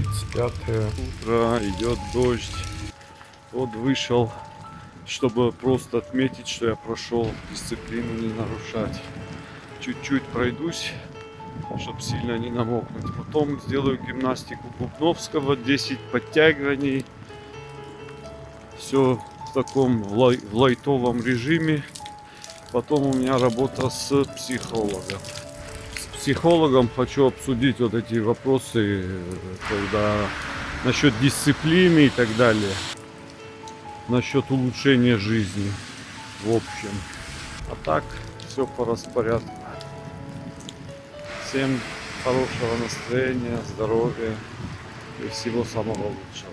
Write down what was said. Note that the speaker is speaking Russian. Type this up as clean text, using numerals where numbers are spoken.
35 утро, идет дождь. Вот вышел, чтобы просто отметить, что я прошел, дисциплину не нарушать. Чуть-чуть пройдусь, чтобы сильно не намокнуть. Потом сделаю гимнастику Бубновского, 10 подтягиваний. Все в таком лайтовом режиме. Потом у меня работа с психологом. С психологом хочу обсудить вот эти вопросы, когда насчет дисциплины и так далее. Насчет улучшения жизни. В общем. А так, все по распорядку. Всем хорошего настроения, здоровья и всего самого лучшего.